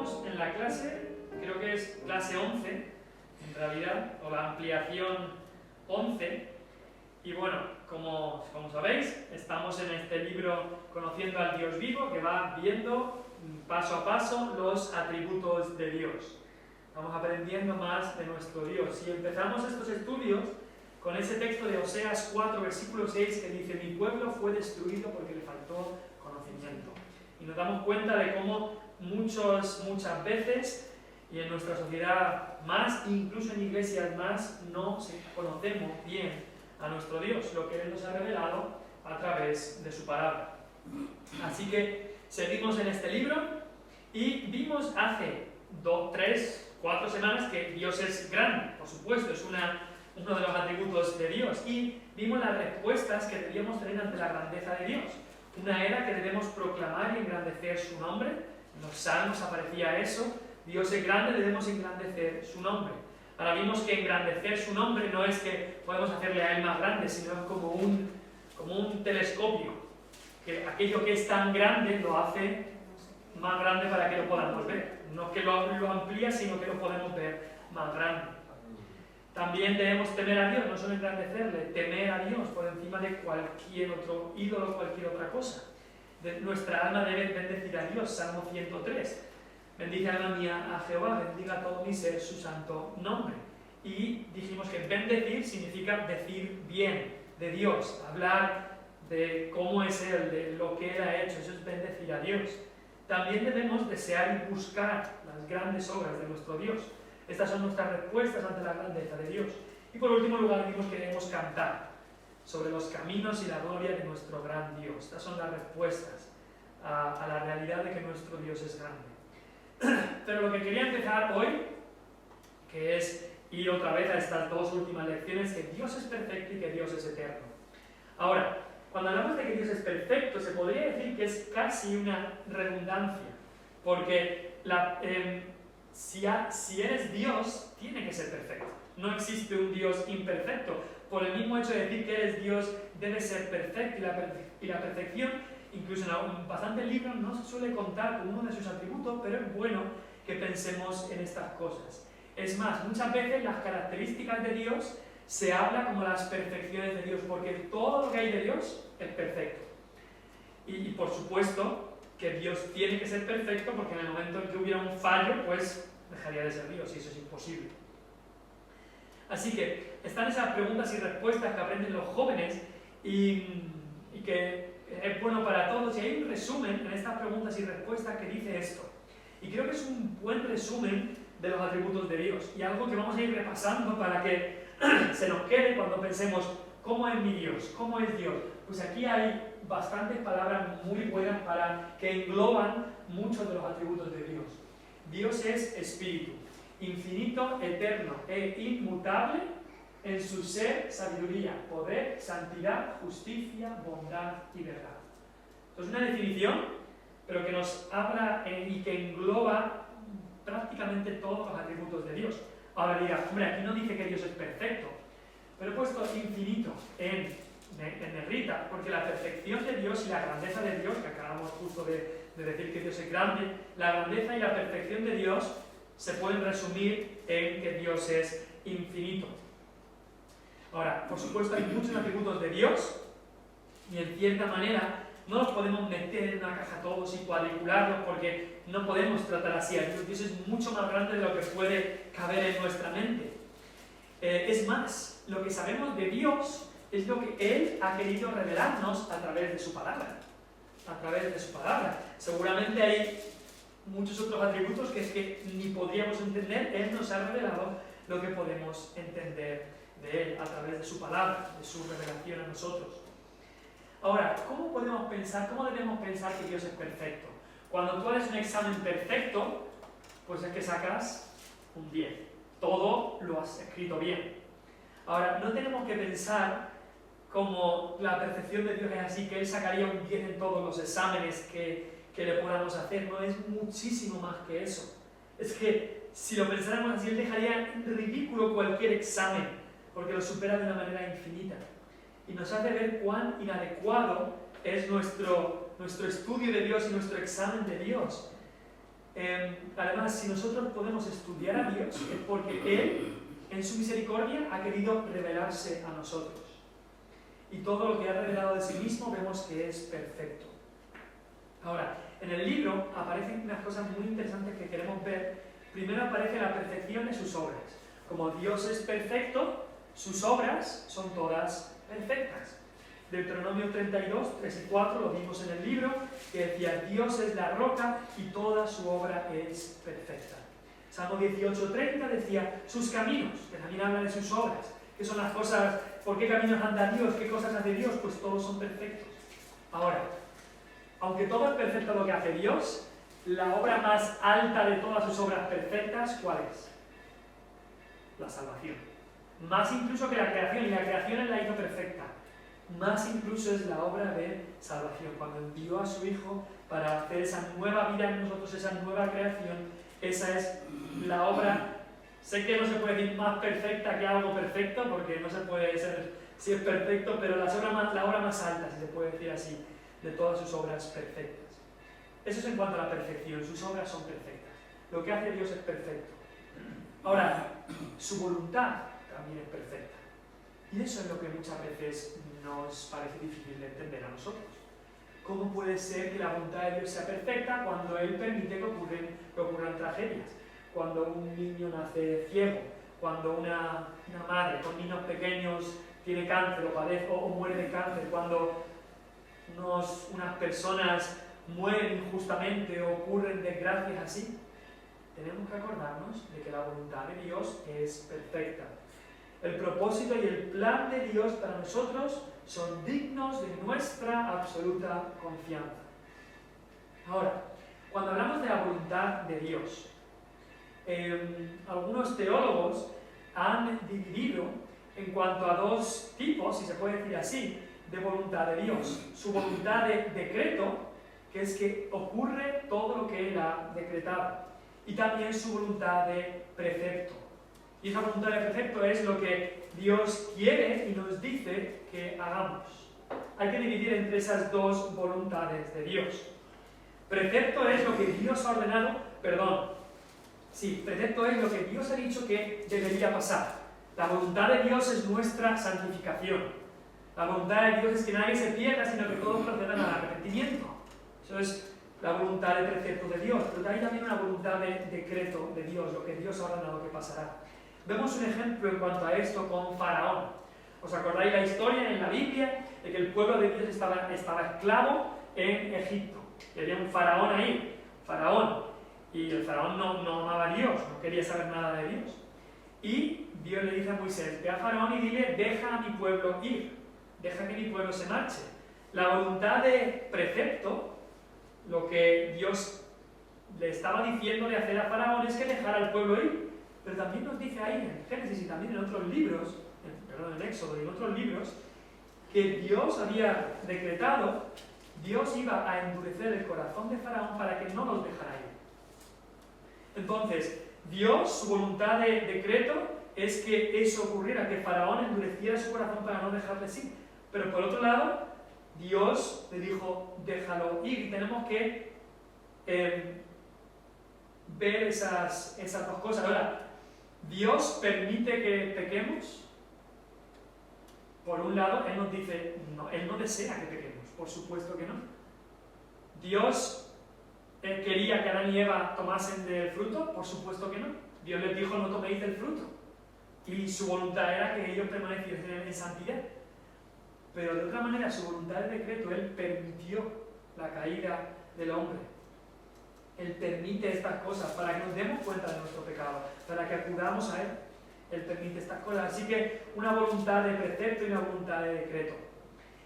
estamos en la clase, creo que es clase 11, en realidad, o la ampliación 11, y bueno, como sabéis, estamos en este libro Conociendo al Dios Vivo, que va viendo paso a paso los atributos de Dios. Vamos aprendiendo más de nuestro Dios. Y empezamos estos estudios con ese texto de Oseas 4, versículo 6, que dice: mi pueblo fue destruido porque le faltó conocimiento. Y nos damos cuenta de cómo muchas veces, y en nuestra sociedad más, incluso en iglesias más, no conocemos bien a nuestro Dios, lo que Él nos ha revelado a través de su palabra. Así que seguimos en este libro y vimos hace 2, 3, 4 semanas que Dios es grande, por supuesto, es uno de los atributos de Dios, y vimos las respuestas que debíamos tener ante la grandeza de Dios. Una era que debemos proclamar y engrandecer su nombre. En los salmos aparecía eso: Dios es grande, debemos engrandecer su nombre. Ahora vimos que engrandecer su nombre no es que podemos hacerle a Él más grande, sino es como un telescopio, que aquello que es tan grande lo hace más grande para que lo podamos ver. No que lo amplía, sino que lo podemos ver más grande. También debemos temer a Dios, no solo engrandecerle, temer a Dios por encima de cualquier otro ídolo, cualquier otra cosa. Nuestra alma debe bendecir a Dios, Salmo 103. Bendice alma mía a Jehová, bendiga todo mi ser su santo nombre. Y dijimos que bendecir significa decir bien de Dios, hablar de cómo es Él, de lo que Él ha hecho. Eso es bendecir a Dios. También debemos desear y buscar las grandes obras de nuestro Dios. Estas son nuestras respuestas ante la grandeza de Dios. Y por último lugar, dijimos que debemos cantar sobre los caminos y la gloria de nuestro gran Dios. Estas son las respuestas a la realidad de que nuestro Dios es grande. Pero lo que quería empezar hoy, que es ir otra vez a estas dos últimas lecciones, que Dios es perfecto y que Dios es eterno. Ahora, cuando hablamos de que Dios es perfecto, se podría decir que es casi una redundancia, porque si eres Dios, tiene que ser perfecto. No existe un Dios imperfecto. Por el mismo hecho de decir que eres Dios, debe ser perfecto, y la perfección, incluso en bastantes libros, no se suele contar con uno de sus atributos, pero es bueno que pensemos en estas cosas. Es más, muchas veces las características de Dios se habla como las perfecciones de Dios, porque todo lo que hay de Dios es perfecto. Y por supuesto que Dios tiene que ser perfecto, porque en el momento en que hubiera un fallo, pues dejaría de ser Dios, y eso es imposible. Así que están esas preguntas y respuestas que aprenden los jóvenes y que es bueno para todos. Y hay un resumen en estas preguntas y respuestas que dice esto. Y creo que es un buen resumen de los atributos de Dios. Y algo que vamos a ir repasando para que se nos quede cuando pensemos: ¿cómo es mi Dios? ¿Cómo es Dios? Pues aquí hay bastantes palabras muy buenas que engloban muchos de los atributos de Dios. Dios es espíritu, infinito, eterno e inmutable en su ser, sabiduría, poder, santidad, justicia, bondad y verdad. Entonces, una definición, pero que nos habla y que engloba prácticamente todos los atributos de Dios. Ahora dirás: hombre, aquí no dice que Dios es perfecto, pero he puesto infinito en negrita, porque la perfección de Dios y la grandeza de Dios, que acabamos justo de decir que Dios es grande, la grandeza y la perfección de Dios se pueden resumir en que Dios es infinito. Ahora, por supuesto, hay muchos atributos de Dios, y en cierta manera no los podemos meter en una caja todos y cuadricularlos, porque no podemos tratar así a Dios. Dios es mucho más grande de lo que puede caber en nuestra mente. Es más, lo que sabemos de Dios es lo que Él ha querido revelarnos a través de su palabra. A través de su palabra. Seguramente hay muchos otros atributos que es que ni podríamos entender. Él nos ha revelado lo que podemos entender de Él a través de su palabra, de su revelación a nosotros. Ahora, ¿cómo debemos pensar que Dios es perfecto? Cuando tú haces un examen perfecto, pues es que sacas un 10. Todo lo has escrito bien. Ahora, no tenemos que pensar como la perfección de Dios es así, que Él sacaría un 10 en todos los exámenes que le podamos hacer. No, es muchísimo más que eso. Es que si lo pensáramos así, Él dejaría en ridículo cualquier examen, porque lo supera de una manera infinita. Y nos hace ver cuán inadecuado es nuestro estudio de Dios y nuestro examen de Dios. además, si nosotros podemos estudiar a Dios, es porque Él, en su misericordia, ha querido revelarse a nosotros. Y todo lo que ha revelado de sí mismo vemos que es perfecto. Ahora, en el libro aparecen unas cosas muy interesantes que queremos ver. Primero aparece la perfección de sus obras. Como Dios es perfecto, sus obras son todas perfectas. Deuteronomio 32, 3 y 4 lo vimos en el libro, que decía: Dios es la roca y toda su obra es perfecta. Salmo 18:30 decía: sus caminos, que también habla de sus obras, que son las cosas, ¿por qué caminos anda Dios? ¿Qué cosas hace Dios? Pues todos son perfectos. Ahora, aunque todo es perfecto lo que hace Dios, la obra más alta de todas sus obras perfectas, ¿cuál es? La salvación. Más incluso que la creación, y la creación Él la hizo perfecta. Más incluso es la obra de salvación, cuando envió a su Hijo para hacer esa nueva vida en nosotros, esa nueva creación. Esa es la obra, sé que no se puede decir más perfecta que algo perfecto, porque no se puede ser si es perfecto, pero la obra más alta, si se puede decir así, de todas sus obras perfectas. Eso es en cuanto a la perfección, sus obras son perfectas. Lo que hace Dios es perfecto. Ahora, su voluntad también es perfecta. Y eso es lo que muchas veces nos parece difícil de entender a nosotros. ¿Cómo puede ser que la voluntad de Dios sea perfecta cuando Él permite que ocurran tragedias? Cuando un niño nace ciego, cuando una madre con niños pequeños tiene cáncer o padece o muere de cáncer, cuando unas personas mueren injustamente o ocurren desgracias así. Tenemos que acordarnos de que la voluntad de Dios es perfecta. El propósito y el plan de Dios para nosotros son dignos de nuestra absoluta confianza. Ahora, cuando hablamos de la voluntad de Dios, algunos teólogos han dividido en cuanto a dos tipos, si se puede decir así, de voluntad de Dios. Su voluntad de decreto, que es que ocurre todo lo que Él ha decretado, y también su voluntad de precepto. Y esa voluntad de precepto es lo que Dios quiere y nos dice que hagamos. Hay que dividir entre esas dos voluntades de Dios. Precepto es lo que Dios ha ordenado, precepto es lo que Dios ha dicho que debería pasar. La voluntad de Dios es nuestra santificación. La voluntad de Dios es que nadie se pierda, sino que todos procedan al arrepentimiento. Eso es la voluntad de precepto de Dios, pero hay también una voluntad de decreto de Dios, lo que Dios ha ordenado que pasará. Vemos un ejemplo en cuanto a esto con Faraón. ¿Os acordáis la historia en la Biblia de que el pueblo de Dios estaba esclavo en Egipto? Y había un faraón ahí, y el faraón no amaba a Dios, no quería saber nada de Dios. Y Dios le dice a Moisés: ve a Faraón y dile: deja a mi pueblo ir, deja que mi pueblo se marche. La voluntad de precepto, lo que Dios le estaba diciendo de hacer a Faraón es que dejara al pueblo ir. Pero también nos dice ahí en Génesis y también en otros libros, en Éxodo y en otros libros, que Dios había decretado, Dios iba a endurecer el corazón de Faraón para que no los dejara ir. Entonces, Dios, su voluntad de decreto es que eso ocurriera, que Faraón endureciera su corazón para no dejarles ir. Pero por otro lado, Dios le dijo: déjalo ir. Y tenemos que ver esas dos cosas. Ahora, Dios permite que pequemos. Por un lado, Él nos dice, no, Él no desea que pequemos, por supuesto que no. Dios quería que Adán y Eva tomasen del fruto, por supuesto que no. Dios les dijo: no toméis del fruto. Y su voluntad era que ellos permaneciesen en santidad. Pero de otra manera, su voluntad de decreto, Él permitió la caída del hombre. Él permite estas cosas para que nos demos cuenta de nuestro pecado, para que acudamos a Él. Él permite estas cosas. Así que una voluntad de precepto y una voluntad de decreto.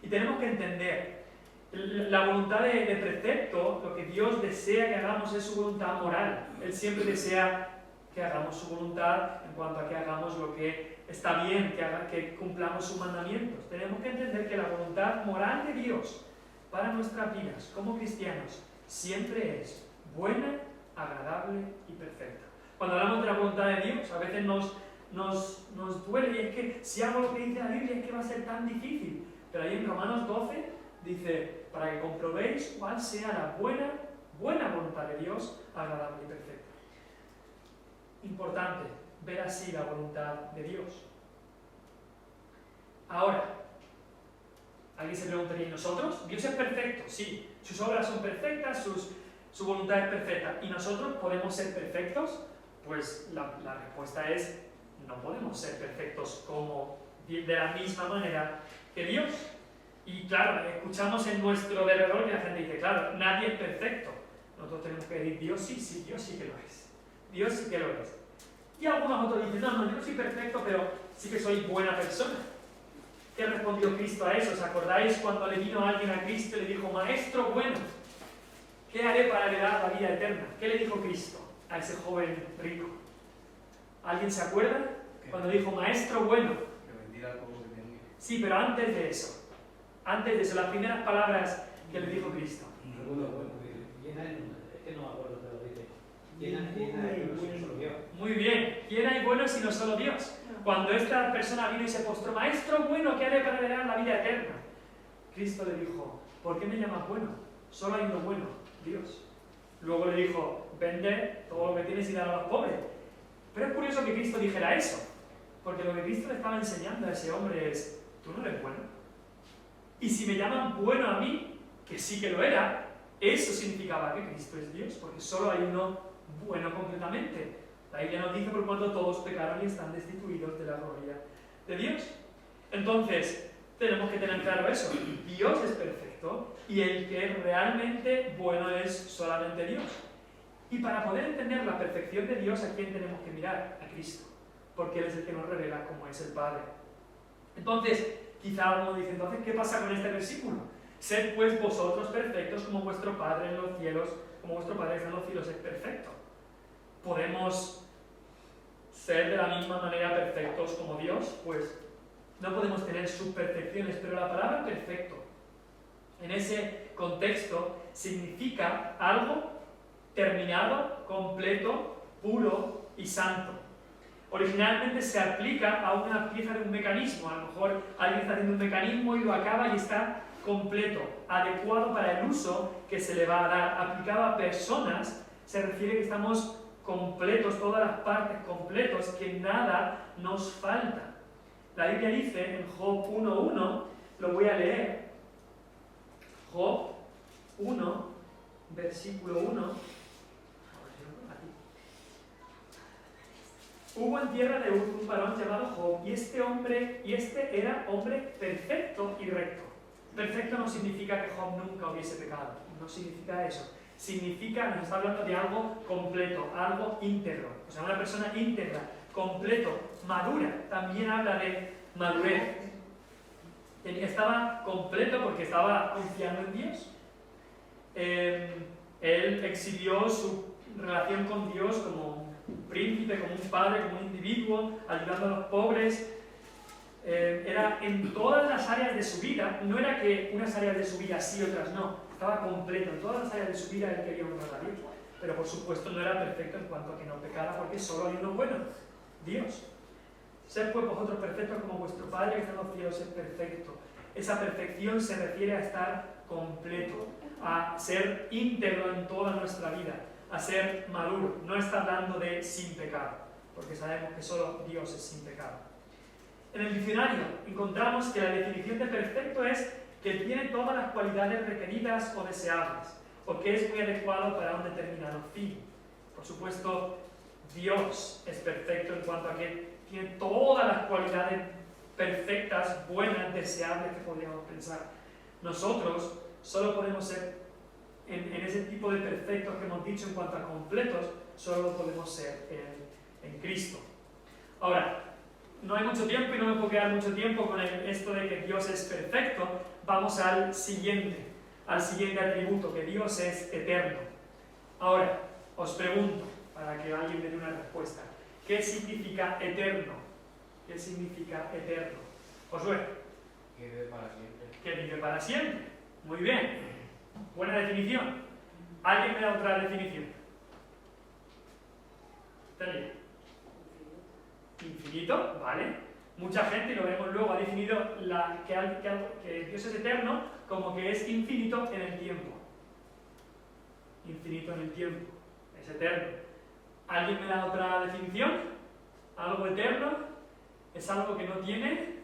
Y tenemos que entender, la voluntad de precepto, lo que Dios desea que hagamos es su voluntad moral. Él siempre desea que hagamos su voluntad en cuanto a que hagamos lo que está bien, que cumplamos sus mandamientos. Tenemos que entender que la voluntad moral de Dios para nuestras vidas como cristianos siempre es buena, agradable y perfecta. Cuando hablamos de la voluntad de Dios, a veces nos duele, y es que si hago lo que dice la Biblia es que va a ser tan difícil. Pero ahí en Romanos 12 dice: para que comprobéis cuál sea la buena, buena voluntad de Dios, agradable y perfecta. Importante, ver así la voluntad de Dios. Ahora, alguien se preguntaría, ¿y nosotros? Dios es perfecto, sí, sus obras son perfectas, su voluntad es perfecta. ¿Y nosotros podemos ser perfectos? Pues la respuesta es, no podemos ser perfectos de la misma manera que Dios. Y claro, escuchamos en nuestro derredor que la gente dice, claro, nadie es perfecto. Nosotros tenemos que decir, Dios sí que lo es. Dios sí que lo es. Y algunos otros dicen, no, yo no soy perfecto, pero sí que soy buena persona. ¿Qué respondió Cristo a eso? ¿Os acordáis cuando le vino alguien a Cristo y le dijo, Maestro bueno, ¿qué haré para heredar la vida eterna? ¿Qué le dijo Cristo a ese joven rico? ¿Alguien se acuerda? Cuando dijo, Maestro bueno. Que vendiera todo lo que tenía. Sí, pero antes de eso, las primeras palabras que le dijo Cristo. Es que no me acuerdo, pero dice, ¿quién hay bueno si no solo Dios? Muy bien, ¿quién hay bueno sino solo Dios? Cuando esta persona vino y se postró, Maestro bueno, ¿qué haré para heredar la vida eterna? Cristo le dijo, ¿por qué me llamas bueno? Solo hay uno bueno, Dios. Luego le dijo, vende todo lo que tienes y dale a los pobres. Pero es curioso que Cristo dijera eso, porque lo que Cristo le estaba enseñando a ese hombre es, tú no eres bueno. Y si me llaman bueno a mí, que sí que lo era, eso significaba que Cristo es Dios, porque solo hay uno bueno completamente. La Biblia nos dice por cuanto todos pecaron y están destituidos de la gloria de Dios. Entonces, tenemos que tener claro eso. Dios es perfecto y el que es realmente bueno es solamente Dios. Y para poder entender la perfección de Dios, ¿a quién tenemos que mirar? A Cristo, porque Él es el que nos revela cómo es el Padre. Entonces, quizá alguno dice, entonces, ¿qué pasa con este versículo? Sed pues vosotros perfectos como vuestro Padre en los cielos, como vuestro Padre que está en los cielos es perfecto. ¿Podemos ser de la misma manera perfectos como Dios? Pues no podemos tener sus perfecciones, pero la palabra perfecto en ese contexto significa algo terminado, completo, puro y santo. Originalmente se aplica a una pieza de un mecanismo. A lo mejor alguien está haciendo un mecanismo y lo acaba y está completo, adecuado para el uso que se le va a dar. Aplicado a personas, se refiere que estamos completos, todas las partes completos, que nada nos falta. La Biblia dice en Job 1:1, lo voy a leer, Job 1, versículo 1, hubo en tierra de Uz un varón llamado Job, y este era hombre perfecto y recto. Perfecto no significa que Job nunca hubiese pecado, no significa eso. Significa, nos está hablando de algo completo, algo íntegro. O sea, una persona íntegra, completo, madura. También habla de madurez. Estaba completo porque estaba confiando en Dios. Él exhibió su relación con Dios como un príncipe, como un padre, como un individuo, ayudando a los pobres. Era en todas las áreas de su vida, no era que unas áreas de su vida sí, otras no. Estaba completo, en todas las áreas de su vida él quería honrar a Dios. Pero por supuesto no era perfecto en cuanto a que no pecara, porque solo hay uno bueno, Dios. Sed pues vosotros perfectos como vuestro Padre que está en los cielos es perfecto. Esa perfección se refiere a estar completo, a ser íntegro en toda nuestra vida, a ser maduro. No está hablando de sin pecado, porque sabemos que solo Dios es sin pecado. En el diccionario encontramos que la definición de perfecto es que tiene todas las cualidades requeridas o deseables, o que es muy adecuado para un determinado fin. Por supuesto, Dios es perfecto en cuanto a que tiene todas las cualidades perfectas, buenas, deseables que podríamos pensar. Nosotros solo podemos ser, en ese tipo de perfectos que hemos dicho en cuanto a completos, solo lo podemos ser en Cristo. Ahora, no hay mucho tiempo y no me puedo quedar mucho tiempo con esto de que Dios es perfecto. Vamos al siguiente atributo, que Dios es eterno. Ahora, os pregunto, para que alguien me dé una respuesta, ¿qué significa eterno? ¿Qué significa eterno? Josué. Que vive para siempre. Que vive para siempre. Muy bien. Buena definición. ¿Alguien me da otra definición? Tenéis. Infinito, ¿vale? Mucha gente, y lo veremos luego, ha definido que Dios es eterno como que es infinito en el tiempo. infinito en el tiempo, es eterno. ¿Alguien me da otra definición? Algo eterno es algo que no tiene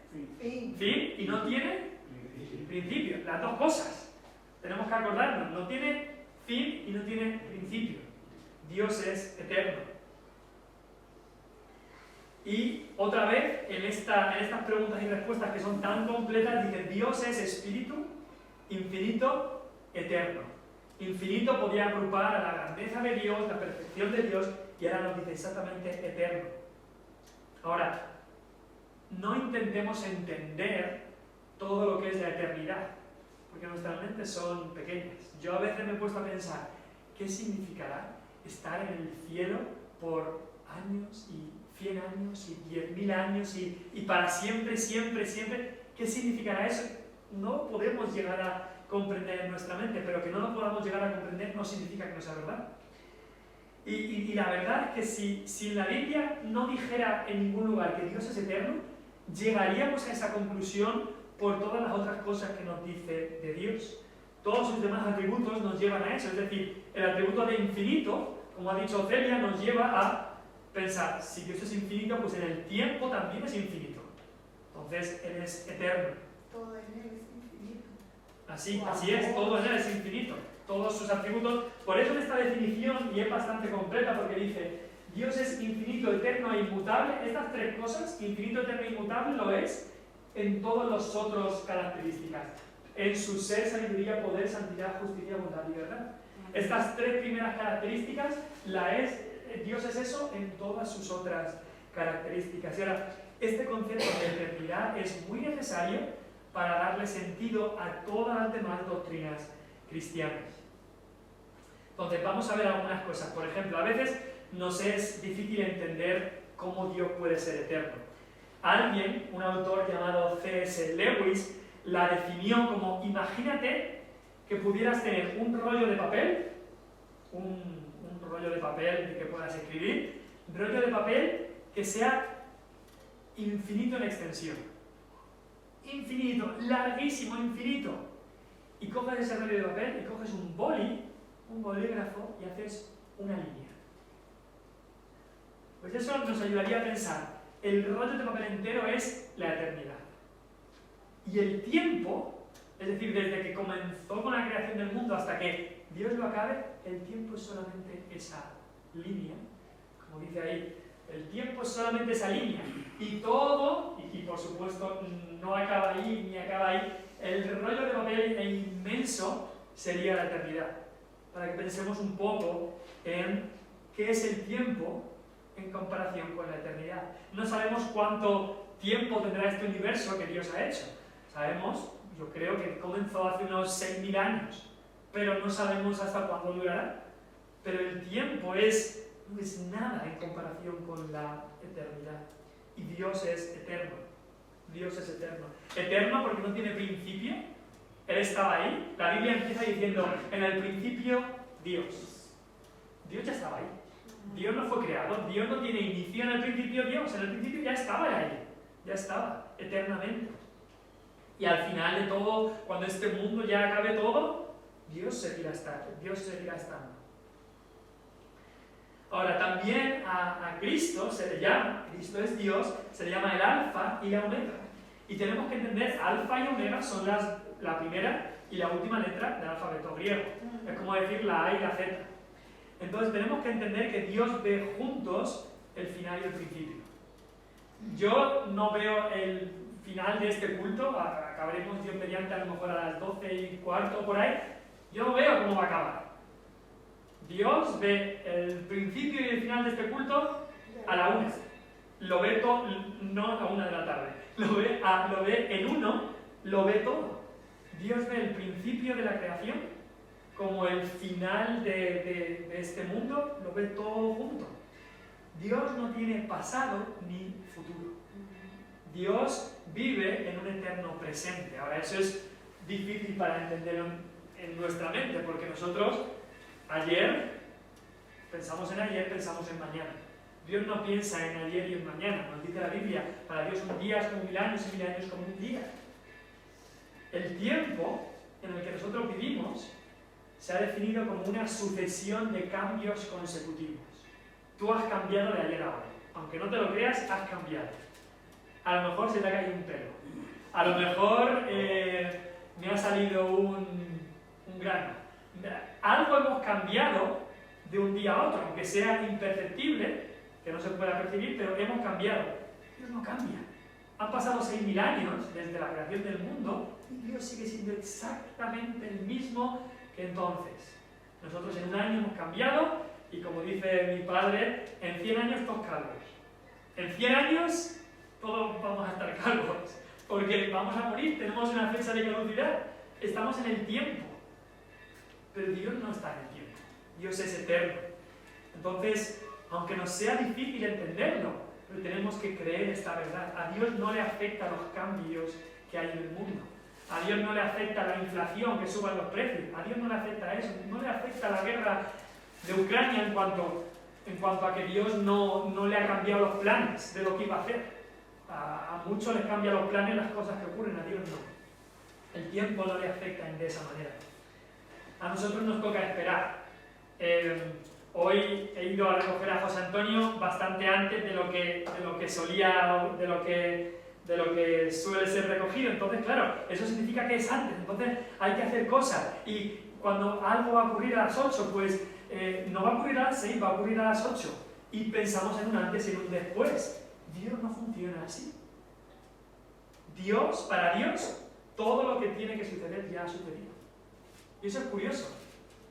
fin y no tiene principio. Las dos cosas. Tenemos que acordarnos, no tiene fin y no tiene principio. Dios es eterno. Y otra vez, en estas preguntas y respuestas que son tan completas, dice: Dios es espíritu, infinito, eterno. Infinito podía agrupar a la grandeza de Dios, la perfección de Dios, y ahora nos dice exactamente eterno. Ahora, no intentemos entender todo lo que es la eternidad, porque nuestras mentes son pequeñas. Yo a veces me he puesto a pensar, ¿qué significará estar en el cielo por años y 100 años y 10.000 años y para siempre, siempre, siempre? ¿Qué significará eso? No podemos llegar a comprender en nuestra mente, pero que no lo podamos llegar a comprender no significa que no sea verdad. Y la verdad es que si la Biblia no dijera en ningún lugar que Dios es eterno, llegaríamos a esa conclusión por todas las otras cosas que nos dice de Dios. Todos sus demás atributos nos llevan a eso, es decir, el atributo de infinito, como ha dicho Celia, nos lleva a pensar, si Dios es infinito, pues en el tiempo también es infinito. Entonces, Él es eterno. Todo en Él es infinito. Así es, todo en Él es infinito. Todos sus atributos. Por eso en esta definición, y es bastante completa, porque dice, Dios es infinito, eterno e inmutable. Estas tres cosas, infinito, eterno e inmutable, lo es en todas las otras características. En su ser, sabiduría, poder, santidad, justicia, bondad y verdad. Estas tres primeras características, Dios es eso en todas sus otras características. Y ahora, este concepto de eternidad es muy necesario para darle sentido a todas las demás doctrinas cristianas. Entonces, vamos a ver algunas cosas. Por ejemplo, a veces nos es difícil entender cómo Dios puede ser eterno. Alguien, un autor llamado C.S. Lewis, la definió como: imagínate que pudieras tener un rollo de papel, un rollo de papel de que puedas escribir, un rollo de papel que sea infinito en extensión. Infinito, larguísimo, infinito. Y coges ese rollo de papel y coges un bolígrafo y haces una línea. Pues eso nos ayudaría a pensar, el rollo de papel entero es la eternidad. Y el tiempo, es decir, desde que comenzó con la creación del mundo hasta que Dios lo acabe, el tiempo es solamente esa línea. Como dice ahí, el tiempo es solamente esa línea. Y todo, y por supuesto no acaba ahí ni acaba ahí, el rollo de papel inmenso sería la eternidad. Para que pensemos un poco en qué es el tiempo en comparación con la eternidad. No sabemos cuánto tiempo tendrá este universo que Dios ha hecho. Sabemos, yo creo que comenzó hace unos 6.000 años, pero no sabemos hasta cuándo durará. Pero el tiempo no es nada en comparación con la eternidad. Y Dios es eterno. Dios es eterno. Eterno porque no tiene principio. Él estaba ahí. La Biblia empieza diciendo, en el principio, Dios. Dios ya estaba ahí. Dios no fue creado. Dios no tiene inicio. En el principio Dios. En el principio ya estaba ahí. Ya estaba, eternamente. Y al final de todo, cuando este mundo ya acabe todo, Dios seguirá estando. Ahora, también a Cristo se le llama, Cristo es Dios, se le llama el Alfa y la Omega. Y tenemos que entender, Alfa y Omega son la primera y la última letra del alfabeto griego. Es como decir la A y la Z. Entonces tenemos que entender que Dios ve juntos el final y el principio. Yo no veo el final de este culto, acabaremos Dios mediante a lo mejor a las 12:15 por ahí. Yo no veo cómo va a acabar. Dios ve el principio y el final de este culto a la 1. Lo ve todo, no a 1 de la tarde. Lo ve en uno, lo ve todo. Dios ve el principio de la creación como el final de este mundo, lo ve todo junto. Dios no tiene pasado ni futuro. Dios vive en un eterno presente. Ahora, eso es difícil para entenderlo en nuestra mente, porque nosotros ayer pensamos en ayer, pensamos en mañana. Dios no piensa en ayer y en mañana. Nos dice la Biblia, para Dios un día es como 1000 años y 1000 años como un día. El tiempo en el que nosotros vivimos se ha definido como una sucesión de cambios consecutivos. Tú has cambiado de ayer a hoy. Aunque no te lo creas, has cambiado. A lo mejor se te ha caído un pelo. A lo mejor me ha salido un grano. Algo hemos cambiado de un día a otro, aunque sea imperceptible, que no se pueda percibir, pero hemos cambiado. Dios no cambia. Han pasado 6.000 años desde la creación del mundo y Dios sigue siendo exactamente el mismo que entonces. Nosotros en un año hemos cambiado y, como dice mi padre, en 100 años todos calvos. En 100 años todos vamos a estar calvos, porque vamos a morir, tenemos una fecha de caducidad, estamos en el tiempo. Pero Dios no está en el tiempo, Dios es eterno. Entonces, aunque nos sea difícil entenderlo, pero tenemos que creer esta verdad. A Dios no le afectan los cambios que hay en el mundo. A Dios no le afecta la inflación, que suban los precios. A Dios no le afecta eso. No le afecta la guerra de Ucrania en cuanto a que Dios no le ha cambiado los planes de lo que iba a hacer. A muchos les cambia los planes las cosas que ocurren, a Dios no. El tiempo no le afecta de esa manera. A nosotros nos toca esperar. Hoy he ido a recoger a José Antonio bastante antes de lo que suele ser recogido. Entonces, claro, eso significa que es antes. Entonces hay que hacer cosas. Y cuando algo va a ocurrir a las 8, pues no va a ocurrir a las 6, va a ocurrir a las 8. Y pensamos en un antes y en un después. Dios no funciona así. Para Dios, todo lo que tiene que suceder ya ha sucedido. Y eso es curioso.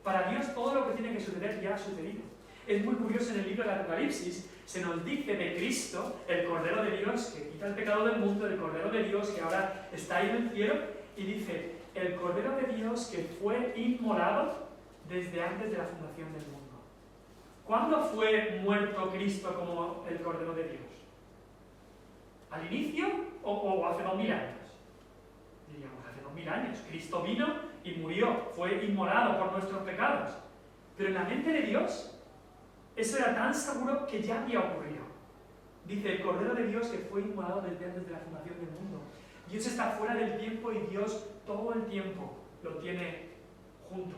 Para Dios todo lo que tiene que suceder ya ha sucedido. Es muy curioso, en el libro del Apocalipsis se nos dice de Cristo, el Cordero de Dios, que quita el pecado del mundo, el Cordero de Dios que ahora está ahí en el cielo, y dice, el Cordero de Dios que fue inmolado desde antes de la fundación del mundo. ¿Cuándo fue muerto Cristo como el Cordero de Dios? ¿Al inicio o hace 2000 años? Diríamos, hace 2000 años. Cristo vino y murió, fue inmolado por nuestros pecados. Pero en la mente de Dios, eso era tan seguro que ya había ocurrido. Dice, el Cordero de Dios que fue inmolado desde antes de la fundación del mundo. Dios está fuera del tiempo y Dios todo el tiempo lo tiene junto.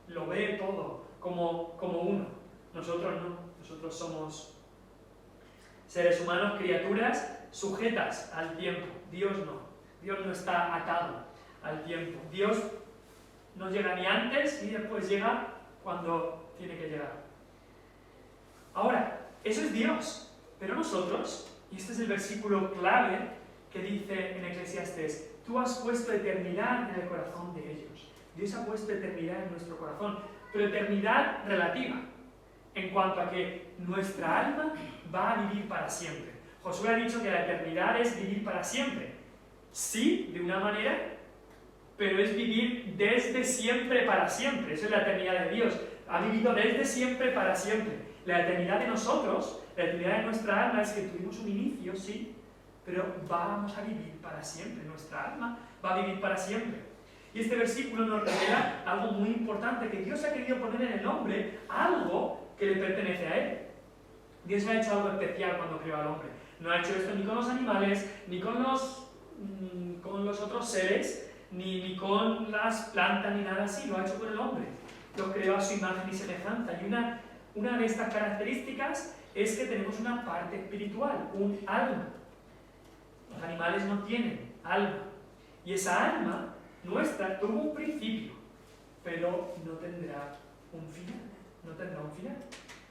Lo ve todo como uno. Nosotros no. Nosotros somos seres humanos, criaturas sujetas al tiempo. Dios no. Dios no está atado al tiempo. Dios no llega ni antes ni después, llega cuando tiene que llegar. Ahora, eso es Dios, pero nosotros, y este es el versículo clave que dice en Eclesiastés, tú has puesto eternidad en el corazón de ellos. Dios ha puesto eternidad en nuestro corazón, pero eternidad relativa, en cuanto a que nuestra alma va a vivir para siempre. Josué ha dicho que la eternidad es vivir para siempre. Sí, de una manera, pero es vivir desde siempre para siempre. Esa es la eternidad de Dios. Ha vivido desde siempre para siempre. La eternidad de nosotros, la eternidad de nuestra alma es que tuvimos un inicio, sí, pero vamos a vivir para siempre. Nuestra alma va a vivir para siempre. Y este versículo nos revela algo muy importante, que Dios ha querido poner en el hombre algo que le pertenece a él. Dios ha hecho algo especial cuando creó al hombre. No ha hecho esto ni con los animales, ni con los otros seres, ni con las plantas, ni nada así. Lo ha hecho con el hombre. Lo creó a su imagen y semejanza. Y una de estas características es que tenemos una parte espiritual, un alma. Los animales no tienen alma. Y esa alma nuestra tuvo un principio, pero no tendrá un final. No tendrá un final.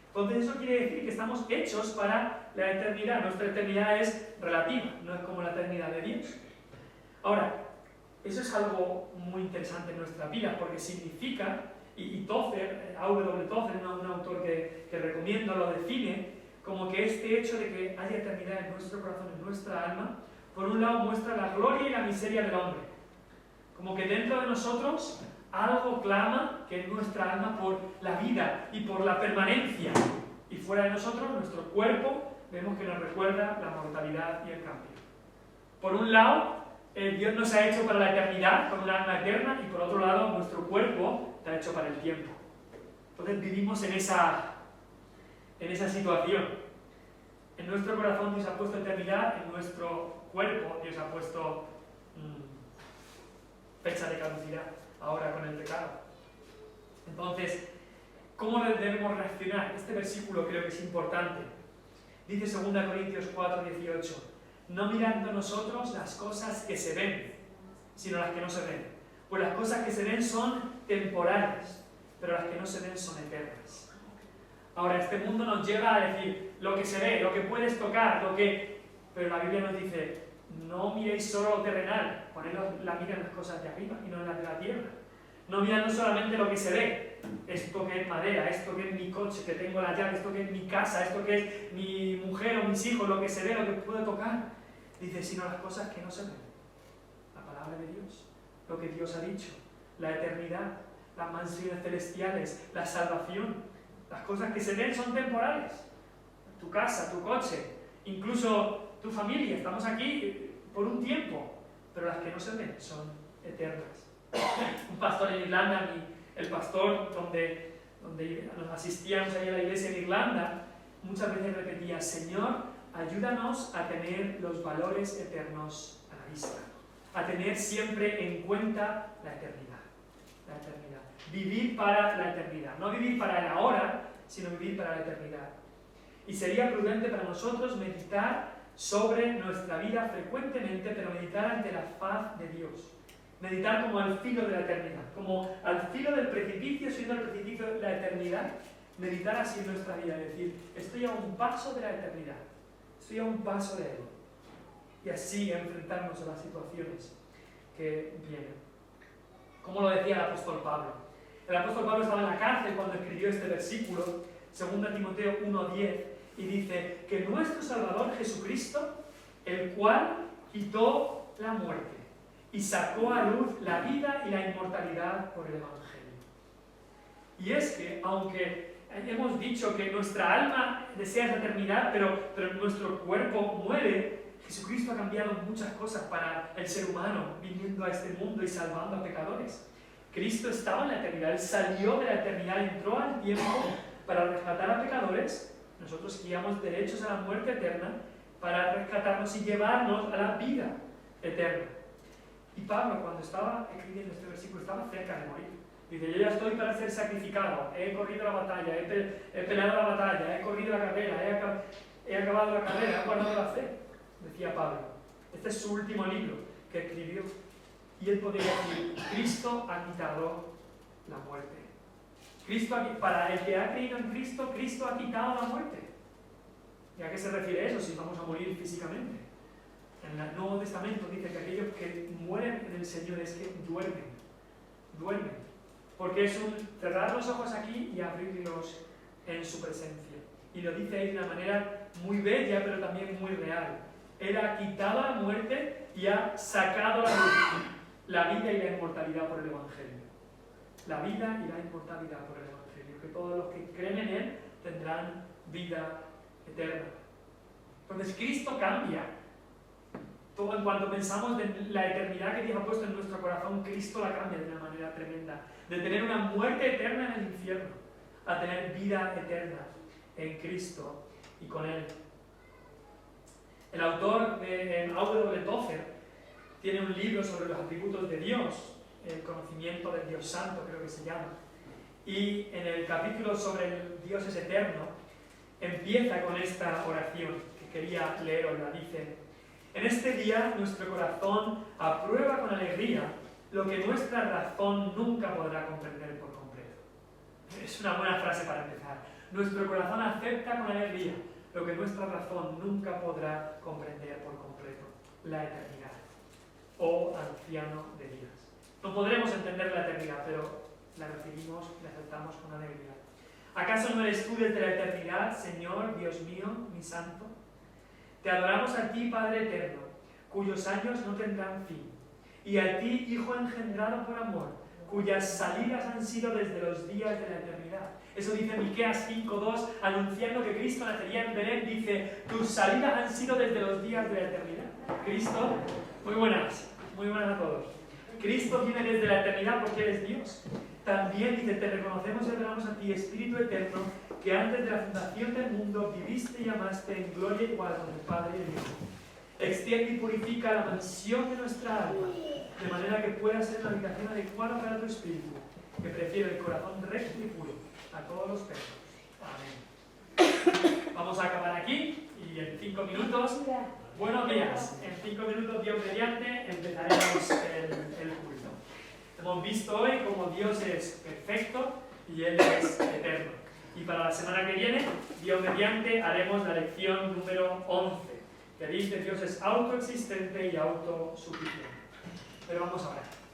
Entonces eso quiere decir que estamos hechos para la eternidad. Nuestra eternidad es relativa, no es como la eternidad de Dios. Ahora, eso es algo muy interesante en nuestra vida, porque significa, y Tozer, A.W. Tozer, un autor que recomiendo, lo define como que este hecho de que haya eternidad en nuestro corazón, en nuestra alma, por un lado muestra la gloria y la miseria del hombre. Como que dentro de nosotros algo clama, que es nuestra alma, por la vida y por la permanencia. Y fuera de nosotros, nuestro cuerpo, vemos que nos recuerda la mortalidad y el cambio. Por un lado, Dios nos ha hecho para la eternidad, con un alma eterna, y por otro lado, nuestro cuerpo está hecho para el tiempo. Entonces vivimos en esa situación. En nuestro corazón Dios ha puesto eternidad, en nuestro cuerpo Dios ha puesto fecha de caducidad, ahora con el pecado. Entonces, ¿cómo debemos reaccionar? Este versículo creo que es importante. Dice 2 Corintios 4:18, no mirando nosotros las cosas que se ven, sino las que no se ven. Pues las cosas que se ven son temporales, pero las que no se ven son eternas. Ahora, este mundo nos lleva a decir lo que se ve, lo que puedes tocar, pero la Biblia nos dice, no miréis solo lo terrenal, poned la mira en las cosas de arriba y no en las de la tierra. No mirando solamente lo que se ve, esto que es madera, esto que es mi coche, que tengo la llave, esto que es mi casa, esto que es mi mujer o mis hijos, lo que se ve, lo que puedo tocar. Dice, sino las cosas que no se ven. La palabra de Dios, lo que Dios ha dicho, la eternidad, las mansiones celestiales, la salvación. Las cosas que se ven son temporales. Tu casa, tu coche, incluso tu familia. Estamos aquí por un tiempo, pero las que no se ven son eternas. Un pastor en Irlanda, el pastor donde nos asistíamos ahí a la iglesia en Irlanda, muchas veces repetía, Señor, ayúdanos a tener los valores eternos a la vista, a tener siempre en cuenta la eternidad. La eternidad. Vivir para la eternidad. No vivir para el ahora, sino vivir para la eternidad. Y sería prudente para nosotros meditar sobre nuestra vida frecuentemente, pero meditar ante la faz de Dios. Meditar como al filo de la eternidad, como al filo del precipicio, siendo el precipicio de la eternidad. Meditar así en nuestra vida, es decir, estoy a un paso de la eternidad, estoy a un paso de Él. Y así enfrentarnos a las situaciones que vienen. Como lo decía el apóstol Pablo. El apóstol Pablo estaba en la cárcel cuando escribió este versículo, 2 Timoteo 1:10, y dice que nuestro Salvador Jesucristo, el cual quitó la muerte y sacó a luz la vida y la inmortalidad por el Evangelio. Y es que, aunque hemos dicho que nuestra alma desea esa eternidad, pero nuestro cuerpo muere, Jesucristo ha cambiado muchas cosas para el ser humano, viniendo a este mundo y salvando a pecadores. Cristo estaba en la eternidad, Él salió de la eternidad, entró al tiempo para rescatar a pecadores. Nosotros guiamos derechos a la muerte eterna para rescatarnos y llevarnos a la vida eterna. Y Pablo, cuando estaba escribiendo este versículo, estaba cerca de morir. Dice, yo ya estoy para ser sacrificado, he corrido la batalla, he peleado la batalla, he corrido la carrera, he acabado la carrera, he guardado la fe, decía Pablo. Este es su último libro que escribió. Y él podría decir, Cristo ha quitado la muerte. Para el que ha creído en Cristo, Cristo ha quitado la muerte. ¿Y a qué se refiere eso si vamos a morir físicamente? En el Nuevo Testamento dice que aquellos que mueren en el Señor es que duermen. Porque es un cerrar los ojos aquí y abrirlos en su presencia. Y lo dice ahí de una manera muy bella, pero también muy real. Él ha quitado la muerte y ha sacado la luz, la vida y la inmortalidad por el Evangelio. La vida y la inmortalidad por el Evangelio. Que todos los que creen en Él tendrán vida eterna. Entonces Cristo cambia. Todo en cuanto pensamos de la eternidad que Dios ha puesto en nuestro corazón, Cristo la cambia de una manera tremenda. De tener una muerte eterna en el infierno, a tener vida eterna en Cristo y con Él. El autor de A.W. Tozer tiene un libro sobre los atributos de Dios, el conocimiento del Dios Santo, creo que se llama. Y en el capítulo sobre el Dios es eterno, empieza con esta oración que quería leerosla. Dice, en este día nuestro corazón aprueba con alegría lo que nuestra razón nunca podrá comprender por completo. Es una buena frase para empezar. Nuestro corazón acepta con alegría lo que nuestra razón nunca podrá comprender por completo, la eternidad. Oh anciano de días. No podremos entender la eternidad, pero la recibimos y la aceptamos con alegría. ¿Acaso no eres tú desde la eternidad, Señor, Dios mío, mi santo? Te adoramos a ti, Padre eterno, cuyos años no tendrán fin, y a ti, Hijo engendrado por amor, cuyas salidas han sido desde los días de la eternidad. Eso dice Miqueas 5:2, anunciando que Cristo nacería en Belén, dice, tus salidas han sido desde los días de la eternidad. Cristo, muy buenas a todos. Cristo viene desde la eternidad porque Él es Dios. También dice, te reconocemos y adoramos a ti, Espíritu eterno, que antes de la fundación del mundo viviste y amaste en gloria igual con el Padre y el Hijo. Extiende y purifica la mansión de nuestra alma, de manera que pueda ser una habitación adecuada para tu Espíritu, que prefiere el corazón recto y puro a todos los perros. Amén. Vamos a acabar aquí y en 5 minutos, buenos días, en 5 minutos, Dios mediante, empezaremos el culto. Hemos visto hoy cómo Dios es perfecto y Él es eterno. Y para la semana que viene, Dios mediante, haremos la lección número 11, que dice Dios es autoexistente y autosuficiente. Pero vamos a orar.